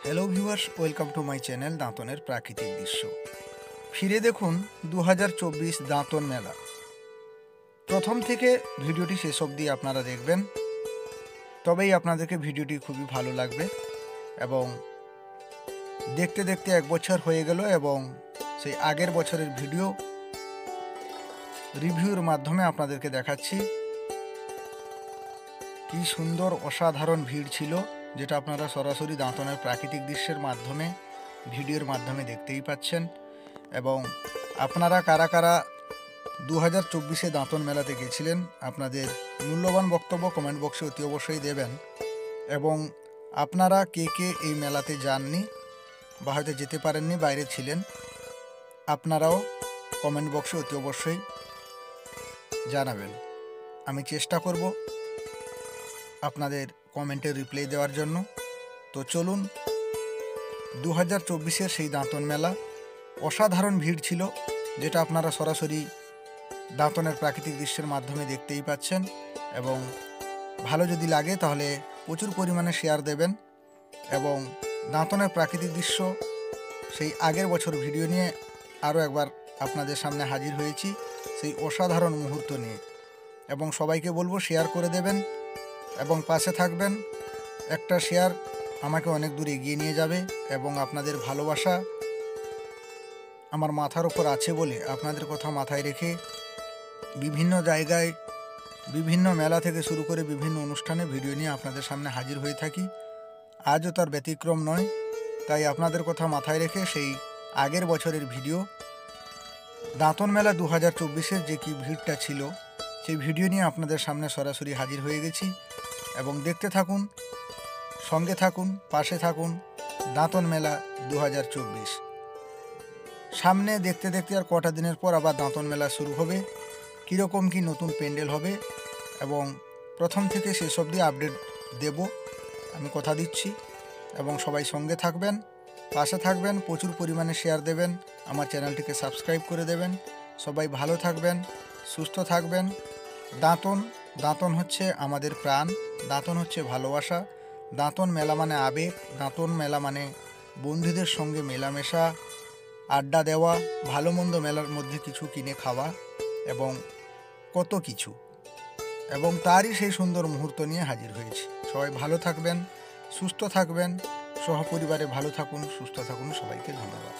Hello viewers, welcome to my channel দাঁতনের প্রাকৃতিক দৃশ্য। ফিরে দেখুন 2024 দাঁতন মেলা। প্রথম থেকে ভিডিওটি শেষ অবধি আপনারা দেখবেন, তবেই আপনাদেরকে ভিডিওটি খুবই ভালো লাগবে। এবং দেখতে দেখতে এক বছর হয়ে গেল এবং সেই আগের বছরের ভিডিও রিভিউর মাধ্যমে আপনাদেরকে দেখাচ্ছি কি সুন্দর অসাধারণ ভিড় ছিল, যেটা আপনারা সরাসরি দাঁতনের প্রাকৃতিক দৃশ্যের মাধ্যমে ভিডিওর মাধ্যমে দেখতেই পাচ্ছেন। এবং আপনারা কারা কারা 2024 দাঁতন মেলাতে গেছিলেন, আপনাদের মূল্যবান বক্তব্য কমেন্ট বক্সে অতি অবশ্যই দেবেন। এবং আপনারা কে কে এই মেলাতে যাননি বা হয়তো যেতে পারেননি, বাইরে ছিলেন, আপনারাও কমেন্ট বক্সে অতি অবশ্যই জানাবেন। আমি চেষ্টা করব আপনাদের কমেন্টের রিপ্লাই দেওয়ার জন্য। তো চলুন, 2024 সেই দাঁতন মেলা অসাধারণ ভিড় ছিল, যেটা আপনারা সরাসরি দাঁতনের প্রাকৃতিক দৃশ্যের মাধ্যমে দেখতেই পাচ্ছেন। এবং ভালো যদি লাগে তাহলে প্রচুর পরিমাণে শেয়ার দেবেন। এবং দাঁতনের প্রাকৃতিক দৃশ্য সেই আগের বছর ভিডিও নিয়ে আরও একবার আপনাদের সামনে হাজির হয়েছি, সেই অসাধারণ মুহূর্ত নিয়ে। এবং সবাইকে বলবো শেয়ার করে দেবেন এবং পাশে থাকবেন। একটা শেয়ার আমাকে অনেক দূর এগিয়ে নিয়ে যাবে। এবং আপনাদের ভালোবাসা আমার মাথার ওপর আছে বলে আপনাদের কথা মাথায় রেখে বিভিন্ন জায়গায়, বিভিন্ন মেলা থেকে শুরু করে বিভিন্ন অনুষ্ঠানে ভিডিও নিয়ে আপনাদের সামনে হাজির হয়ে থাকি। আজও তার ব্যতিক্রম নয়। তাই আপনাদের কথা মাথায় রেখে সেই আগের বছরের ভিডিও দাঁতন মেলা 2024 যে কি ভিড়টা ছিল, সেই ভিডিও নিয়ে আপনাদের সামনে সরাসরি হাজির হয়ে গেছি। এবং দেখতে থাকুন, সঙ্গে থাকুন, পাশে থাকুন। দাঁতন মেলা 2024 সামনে দেখতে দেখতে আর কটা দিনের পর আবার দাঁতন মেলা শুরু হবে। কীরকম কি নতুন প্যান্ডেল হবে এবং প্রথম থেকে শেষ অবধি আপডেট দেব, আমি কথা দিচ্ছি। এবং সবাই সঙ্গে থাকবেন, পাশে থাকবেন, প্রচুর পরিমাণে শেয়ার দেবেন, আমার চ্যানেলটিকে সাবস্ক্রাইব করে দেবেন। সবাই ভালো থাকবেন, সুস্থ থাকবেন। দাঁতন হচ্ছে আমাদের প্রাণ, দাঁতন হচ্ছে ভালোবাসা। দাঁতন মেলা মানে আবেগ, দাঁতন মেলা মানে বন্ধুদের সঙ্গে মেলামেশা, আড্ডা দেওয়া, ভালো মন্দ মেলার মধ্যে কিছু কিনে খাওয়া এবং কত কিছু। এবং তারই সেই সুন্দর মুহূর্ত নিয়ে হাজির হয়েছি। সবাই ভালো থাকবেন, সুস্থ থাকবেন, সহপরিবারে ভালো থাকুন, সুস্থ থাকুন। সবাইকে ধন্যবাদ।